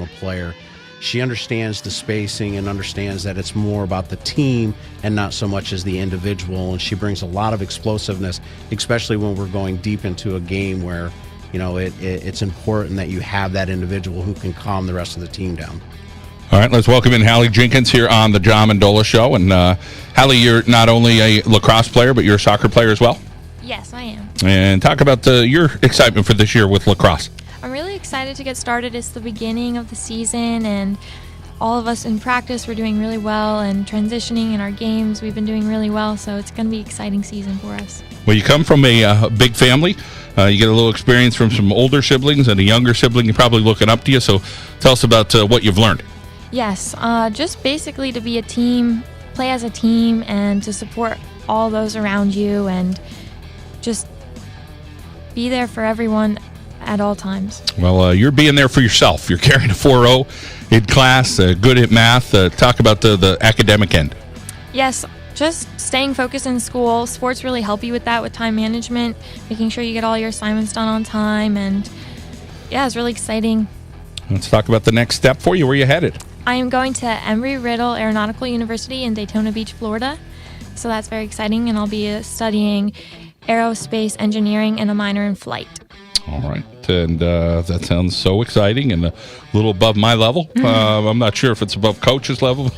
a player. She understands the spacing and understands that it's more about the team and not so much as the individual. And she brings a lot of explosiveness, especially when we're going deep into a game where, it's important that you have that individual who can calm the rest of the team down. All right, let's welcome in Hallie Jenkins here on the John Mendola Show. And Hallie, you're not only a lacrosse player, but you're a soccer player as well? Yes, I am. And talk about your excitement for this year with lacrosse. I'm really excited to get started. It's the beginning of the season, and all of us in practice, we're doing really well, and transitioning in our games, we've been doing really well, so it's going to be an exciting season for us. Well, you come from a big family. You get a little experience from some older siblings and a younger sibling. You're probably looking up to you, so tell us about what you've learned. Yes, just basically to be a team, play as a team, and to support all those around you, and just be there for everyone at all times. Well, you're being there for yourself. You're carrying a 4.0 in class, good at math. Talk about the academic end. Yes, just staying focused in school. Sports really help you with that, with time management, making sure you get all your assignments done on time, and yeah, it's really exciting. Let's talk about the next step for you. Where are you headed? I am going to Embry-Riddle Aeronautical University in Daytona Beach, Florida, so that's very exciting, and I'll be studying aerospace engineering and a minor in flight. All right. And that sounds so exciting and a little above my level. I'm not sure if it's above coach's level,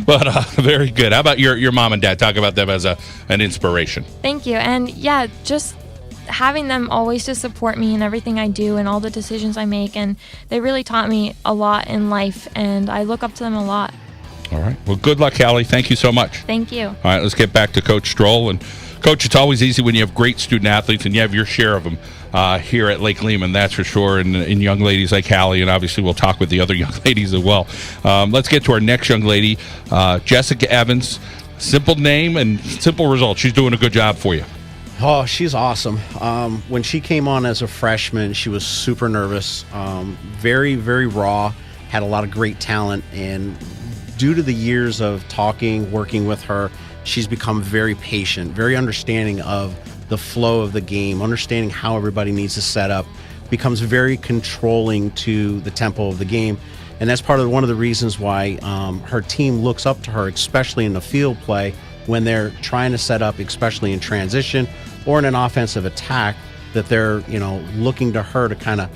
but very good. How about your mom and dad? Talk about them as an inspiration. Thank you. And yeah, just having them always to support me in everything I do and all the decisions I make. And they really taught me a lot in life, and I look up to them a lot. All right. Well, good luck, Hallie. Thank you so much. Thank you. All right, let's get back to Coach Stroll. And Coach, it's always easy when you have great student athletes, and you have your share of them here at Lake Lehman, that's for sure, and young ladies like Hallie, and obviously we'll talk with the other young ladies as well. Let's get to our next young lady, Jessica Evans. Simple name and simple results. She's doing a good job for you. Oh, she's awesome. When she came on as a freshman, she was super nervous, very, very raw, had a lot of great talent, and due to the years of talking, working with her, she's become very patient, very understanding of the flow of the game, understanding how everybody needs to set up, becomes very controlling to the tempo of the game. And that's one of the reasons why her team looks up to her, especially in the field play, when they're trying to set up, especially in transition or in an offensive attack, that they're looking to her to kind of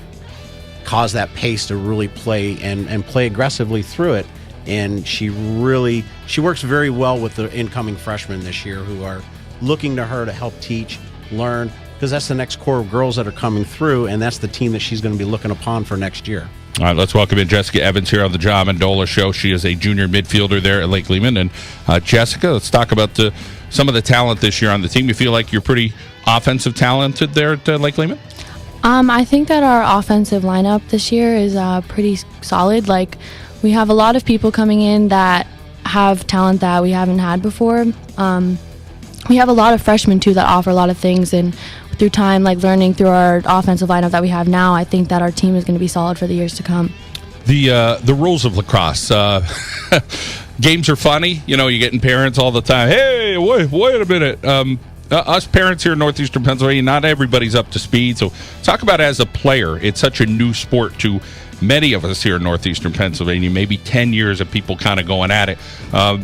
cause that pace to really play and play aggressively through it. And she works very well with the incoming freshmen this year, who are looking to her to help teach, learn, because that's the next core of girls that are coming through, and that's the team that she's going to be looking upon for next year. All right, let's welcome in Jessica Evans here on the John Mendola Show. She is a junior midfielder there at Lake Lehman. And Jessica, let's talk about some of the talent this year on the team. You feel like you're pretty offensive talented there at Lake Lehman? I think that our offensive lineup this year is pretty solid. Like, we have a lot of people coming in that have talent that we haven't had before. We have a lot of freshmen, too, that offer a lot of things, and through time, like learning through our offensive lineup that we have now, I think that our team is going to be solid for the years to come. The rules of lacrosse. Games are funny. You're getting parents all the time. Hey, wait a minute. Us parents here in northeastern Pennsylvania, not everybody's up to speed. So talk about as a player, it's such a new sport to many of us here in northeastern Pennsylvania, maybe 10 years of people kind of going at it.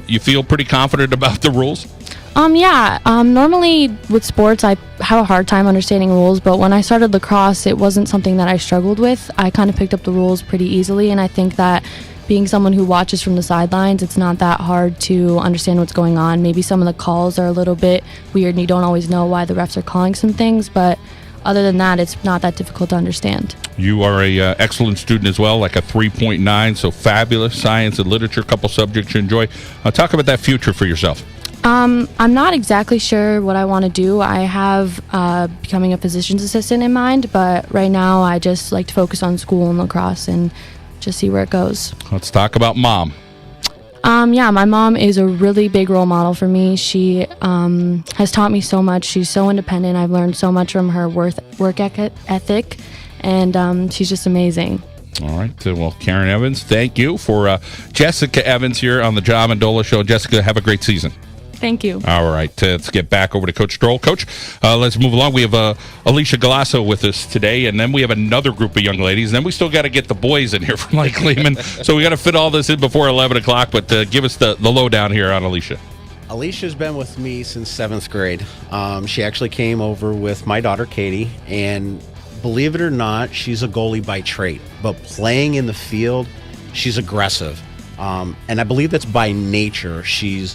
You feel pretty confident about the rules? Yeah. Normally with sports, I have a hard time understanding rules, but when I started lacrosse, it wasn't something that I struggled with. I kind of picked up the rules pretty easily, and I think that being someone who watches from the sidelines, it's not that hard to understand what's going on. Maybe some of the calls are a little bit weird, and you don't always know why the refs are calling some things, but other than that, it's not that difficult to understand. You are a excellent student as well, like a 3.9, so fabulous. Science and literature, a couple subjects you enjoy. Talk about that future for yourself. I'm not exactly sure what I want to do. I have becoming a physician's assistant in mind, but right now I just like to focus on school and lacrosse and just see where it goes. Let's talk about mom. Yeah, my mom is a really big role model for me. She has taught me so much. She's so independent. I've learned so much from her work ethic, and she's just amazing. All right. Well, Karen Evans, thank you for Jessica Evans here on the John Mendola Show. Jessica, have a great season. Thank you. All right, let's get back over to Coach Stroll. Coach, let's move along. We have Alicia Galasso with us today, and then we have another group of young ladies, and then we still got to get the boys in here from Lake Lehman. So we got to fit all this in before 11 o'clock, but give us the lowdown here on Alicia. Alicia's been with me since 7th grade. She actually came over with my daughter, Katie, and believe it or not, she's a goalie by trait, but playing in the field, she's aggressive. And I believe that's by nature. She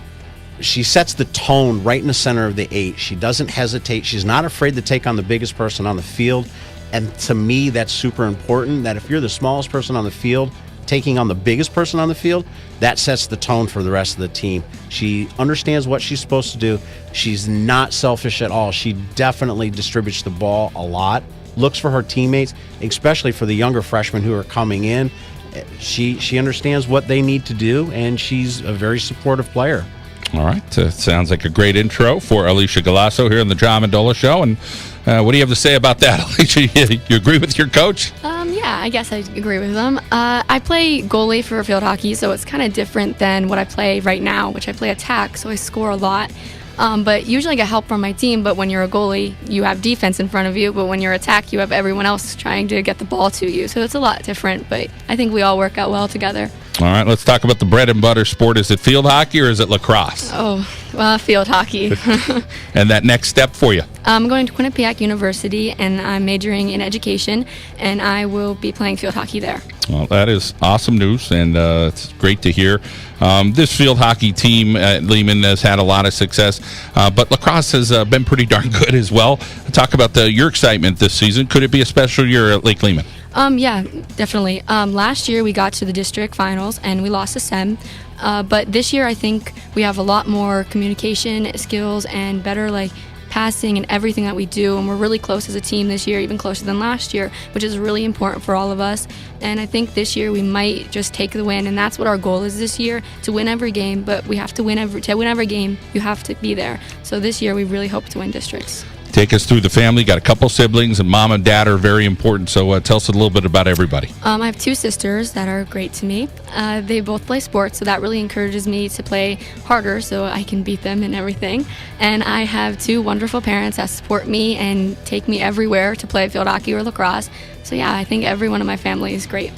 sets the tone right in the center of the 8. She doesn't hesitate. She's not afraid to take on the biggest person on the field. And to me, that's super important, that if you're the smallest person on the field, taking on the biggest person on the field, that sets the tone for the rest of the team. She understands what she's supposed to do. She's not selfish at all. She definitely distributes the ball a lot, looks for her teammates, especially for the younger freshmen who are coming in. She understands what they need to do, and she's a very supportive player. All right. Sounds like a great intro for Alicia Galasso here on the John Mendola Show. And what do you have to say about that, Alicia? You agree with your coach? Yeah, I guess I agree with them. I play goalie for field hockey, so it's kind of different than what I play right now, which I play attack, so I score a lot. But usually I get help from my team, but when you're a goalie, you have defense in front of you, but when you're attack, you have everyone else trying to get the ball to you. So it's a lot different, but I think we all work out well together. All right, let's talk about the bread and butter sport. Is it field hockey or is it lacrosse? Oh, well, field hockey. And that next step for you? I'm going to Quinnipiac University, and I'm majoring in education, and I will be playing field hockey there. Well, that is awesome news, and it's great to hear. This field hockey team at Lehman has had a lot of success, but lacrosse has been pretty darn good as well. Talk about your excitement this season. Could it be a special year at Lake Lehman? Yeah, definitely. Last year we got to the district finals and we lost to SEM. But this year I think we have a lot more communication skills and better passing and everything that we do, and we're really close as a team this year, even closer than last year, which is really important for all of us. And I think this year we might just take the win, and that's what our goal is this year, to win every game. But we have to win every game. You have to be there. So this year we really hope to win districts. Take us through the family. Got a couple siblings, and mom and dad are very important. So tell us a little bit about everybody. I have 2 sisters that are great to me. They both play sports, so that really encourages me to play harder so I can beat them in everything. And I have 2 wonderful parents that support me and take me everywhere to play field hockey or lacrosse. So yeah, I think everyone in my family is great.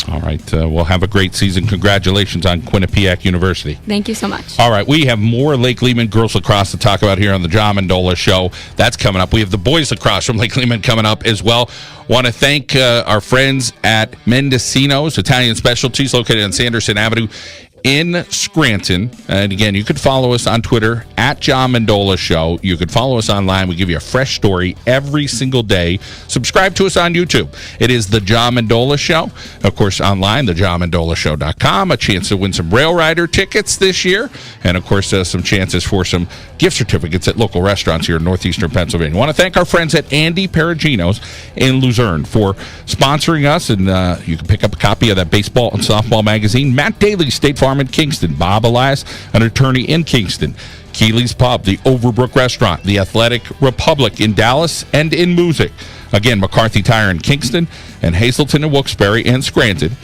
All right. We'll have a great season. Congratulations on Quinnipiac University. Thank you so much. All right. We have more Lake Lehman girls lacrosse to talk about here on the John Mendola Show. That's coming up. We have the boys lacrosse from Lake Lehman coming up as well. Want to thank our friends at Mendocino's Italian Specialties, located on Sanderson Avenue in Scranton. And again, you could follow us on Twitter at John Mendola Show. You could follow us online. We give you a fresh story every single day. Subscribe to us on YouTube. It is the John Mendola Show. Of course, online, thejohnmendolashow.com. A chance to win some Rail Rider tickets this year. And of course, some chances for some gift certificates at local restaurants here in northeastern Pennsylvania. I want to thank our friends at Andy Perugino's in Luzerne for sponsoring us. And you can pick up a copy of that baseball and softball magazine. Matt Daly, State Farm in Kingston. Bob Elias, an attorney in Kingston. Keeley's Pub, the Overbrook Restaurant, the Athletic Republic in Dallas and in Music. Again, McCarthy Tire in Kingston, and Hazleton and Wilkes-Barre and Scranton.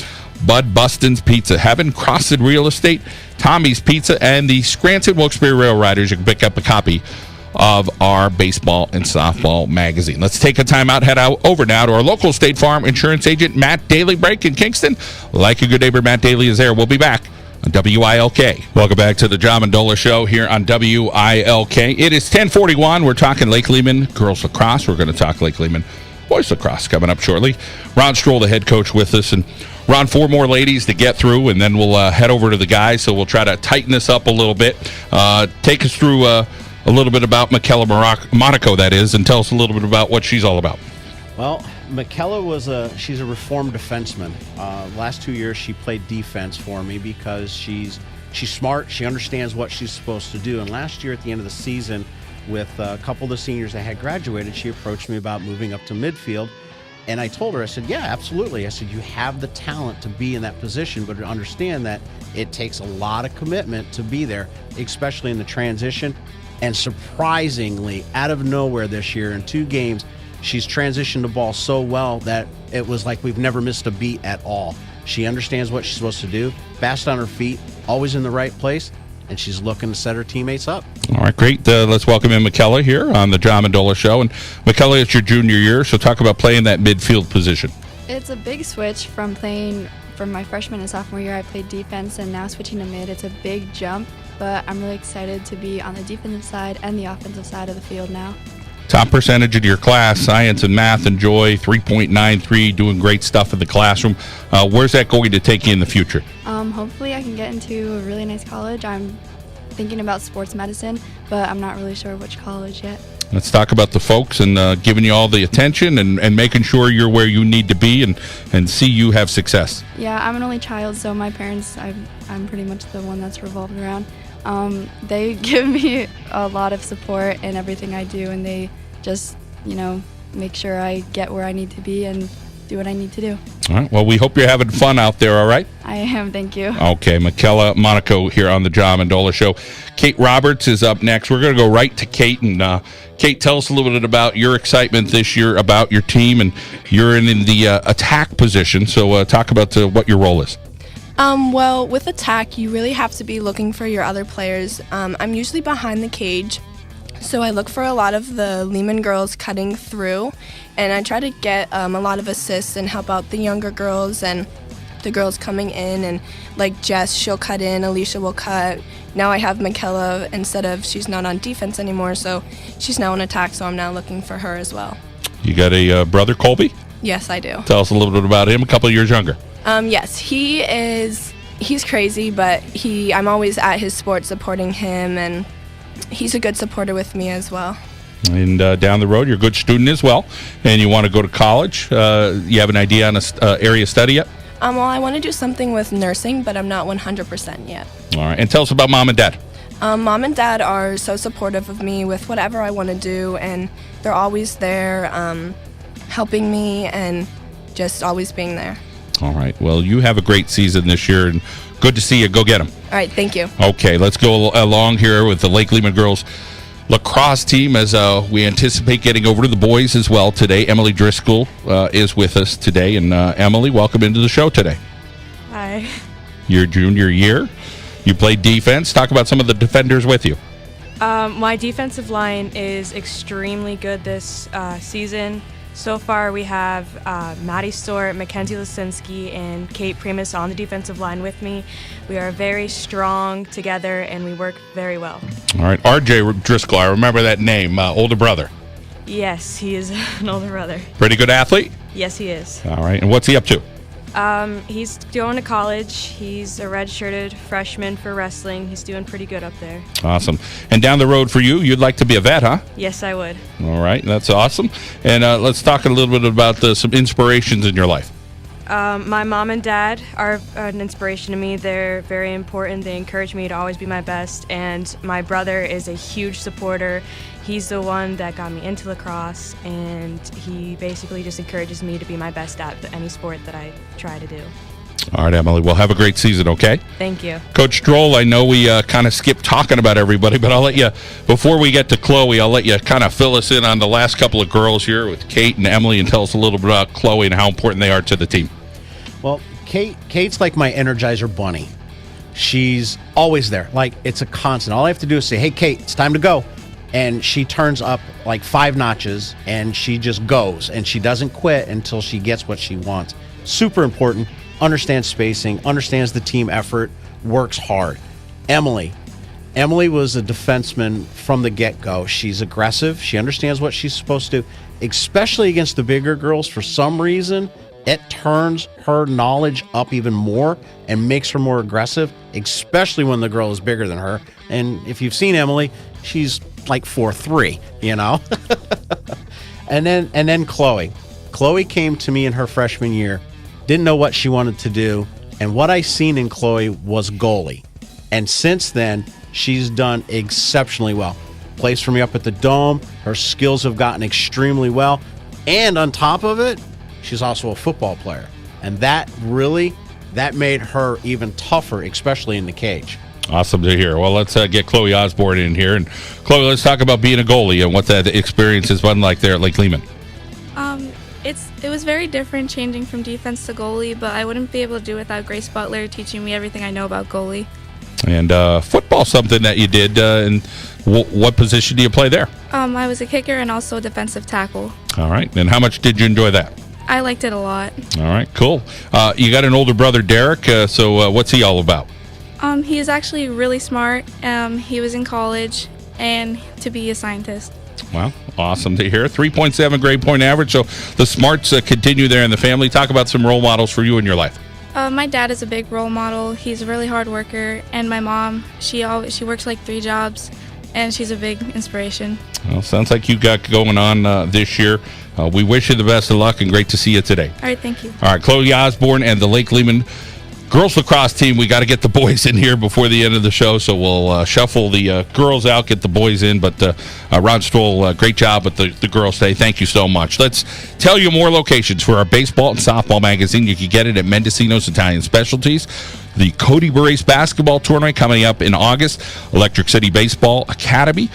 Bud Bustin's Pizza, Heaven, Crossed Real Estate, Tommy's Pizza, and the Scranton Wilkes-Barre Rail Riders. You can pick up a copy of our baseball and softball magazine. Let's take a time out, head out over now to our local State Farm insurance agent, Matt Daly Break in Kingston. Like a good neighbor, Matt Daly is there. We'll be back on WILK. Welcome back to the John Mendola Show here on WILK. It is 10:41. We're talking Lake Lehman girls lacrosse. We're going to talk Lake Lehman boys lacrosse coming up shortly. Ron Stroll, the head coach, with us. And Ron, 4 more ladies to get through, and then we'll head over to the guys. So we'll try to tighten this up a little bit. Take us through a little bit about Michaela Monaco, that is, and tell us a little bit about what she's all about. Well, Michaela she's a reformed defenseman. Last 2 years she played defense for me because she's smart. She understands what she's supposed to do. And last year at the end of the season, with a couple of the seniors that had graduated, she approached me about moving up to midfield. And I told her, I said, yeah, absolutely. I said, you have the talent to be in that position, but understand that it takes a lot of commitment to be there, especially in the transition. And surprisingly, out of nowhere this year in 2 games, she's transitioned the ball so well that it was like we've never missed a beat at all. She understands what she's supposed to do, fast on her feet, always in the right place. and she's looking to set her teammates up. All right, great. Let's welcome in Michaela here on the John Mendola Show. And Michaela, it's your junior year, so talk about playing that midfield position. It's a big switch from playing from my freshman and sophomore year. I played defense, and now switching to mid. It's a big jump, but I'm really excited to be on the defensive side and the offensive side of the field now. Top percentage of your class, science and math, and joy, 3.93, doing great stuff in the classroom. Where's that going to take you in the future? Hopefully I can get into a really nice college. I'm thinking about sports medicine, but I'm not really sure which college yet. Let's talk about the folks and giving you all the attention and making sure you're where you need to be and see you have success. Yeah, I'm an only child, so my parents, I'm pretty much the one that's revolved around. They give me a lot of support in everything I do, and they just, make sure I get where I need to be and do what I need to do. All right. Well, we hope you're having fun out there, all right? I am, thank you. Okay, Michaela Monaco here on the John Mendola Show. Kate Roberts is up next. We're going to go right to Kate. And Kate, tell us a little bit about your excitement this year about your team. And you're in the attack position, so talk about what your role is. Well, with attack, you really have to be looking for your other players. I'm usually behind the cage, so I look for a lot of the Lehman girls cutting through, and I try to get a lot of assists and help out the younger girls and the girls coming in. And like Jess, she'll cut in, Alicia will cut. Now I have Michaela she's not on defense anymore, so she's now on attack, so I'm now looking for her as well. You got a brother, Colby? Yes, I do. Tell us a little bit about him, a couple of years younger. Yes, he's crazy, but I'm always at his sport supporting him, and he's a good supporter with me as well. And down the road, you're a good student as well, and you want to go to college. You have an idea on an area of study yet? Well, I want to do something with nursing, but I'm not 100% yet. All right, and tell us about Mom and Dad. Mom and Dad are so supportive of me with whatever I want to do, and they're always there helping me and just always being there. All right. Well, you have a great season this year, and good to see you. Go get them. All right. Thank you. Okay. Let's go along here with the Lake Lehman girls lacrosse team as we anticipate getting over to the boys as well today. Emily Driscoll is with us today. And Emily, welcome into the show today. Hi. Your junior year. You played defense. Talk about some of the defenders with you. My defensive line is extremely good this season. So far, we have Maddie Stort, Mackenzie Lisinski, and Kate Primus on the defensive line with me. We are very strong together, and we work very well. All right. RJ Driscoll, I remember that name, older brother. Yes, he is an older brother. Pretty good athlete? Yes, he is. All right. And what's he up to? He's going to college. He's a redshirted freshman for wrestling. He's doing pretty good up there. Awesome. And down the road for you, you'd like to be a vet, huh? Yes, I would. All right. That's awesome. And let's talk a little bit about some inspirations in your life. My mom and dad are an inspiration to me. They're very important. They encourage me to always be my best. And my brother is a huge supporter. He's the one that got me into lacrosse, and he basically just encourages me to be my best at any sport that I try to do. All right, Emily. Well, have a great season, okay? Thank you. Coach Stroll, I know we kind of skipped talking about everybody, but I'll let you, before we get to Chloe, I'll let you kind of fill us in on the last couple of girls here with Kate and Emily, and tell us a little bit about Chloe and how important they are to the team. Well, Kate's like my Energizer bunny. She's always there. Like, it's a constant. All I have to do is say, hey, Kate, it's time to go. And she turns up like 5 notches, and she just goes, and she doesn't quit until she gets what she wants. Super important. Understands spacing, understands the team effort, works hard. Emily was a defenseman from the get-go. She's aggressive. She understands what she's supposed to do, especially against the bigger girls. For some reason, it turns her knowledge up even more and makes her more aggressive, especially when the girl is bigger than her. And if you've seen Emily, she's like 4'3", you know? and then Chloe. Chloe came to me in her freshman year, didn't know what she wanted to do, and what I seen in Chloe was goalie. And since then, she's done exceptionally well. Plays for me up at the Dome. Her skills have gotten extremely well. And on top of it, she's also a football player. And that made her even tougher, especially in the cage. Awesome to hear. Well, let's get Chloe Osborne in here. And Chloe, let's talk about being a goalie and what that experience has been like there at Lake Lehman. It was very different changing from defense to goalie, but I wouldn't be able to do it without Grace Butler teaching me everything I know about goalie. And football, something that you did. And what position do you play there? I was a kicker and also a defensive tackle. All right. And how much did you enjoy that? I liked it a lot. All right, cool. You got an older brother, Derek. So what's he all about? He is actually really smart. He was in college and to be a scientist. Wow, awesome to hear. 3.7 grade point average. So the smarts continue there in the family. Talk about some role models for you in your life. My dad is a big role model. He's a really hard worker. And my mom, she works like 3 jobs, and she's a big inspiration. Well, sounds like you got going on this year. We wish you the best of luck, and great to see you today. All right, thank you. All right, Chloe Osborne and the Lake Lehman girls lacrosse team. We got to get the boys in here before the end of the show, so we'll shuffle the girls out, get the boys in. But Ron Stoll, great job with the girls today. Thank you so much. Let's tell you more locations for our baseball and softball magazine. You can get it at Mendocino's Italian Specialties. The Cody Brace basketball tournament coming up in August. Electric City Baseball Academy.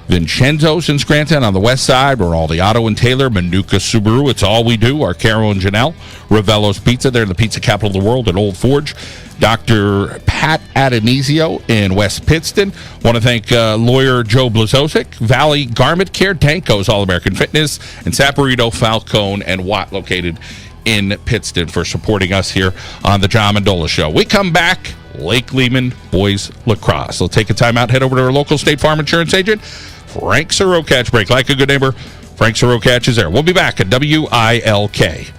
Vincenzo's in Scranton on the west side. Rinaldi Auto and Taylor, Manuka Subaru, it's all we do. Our Caro and Janelle, Ravello's Pizza, they're the pizza capital of the world at Old Forge. Dr. Pat Adonisio in West Pittston. Want to thank lawyer Joe Blazosic, Valley Garment Care, Danco's All-American Fitness, and Saporito, Falcone, and Watt located in Pittston for supporting us here on the John Mendola Show. We come back, Lake Lehman boys lacrosse. We'll take a time out, head over to our local State Farm insurance agent, Frank Sirocatch. Break like a good neighbor. Frank Sirocatch is there. We'll be back at WILK.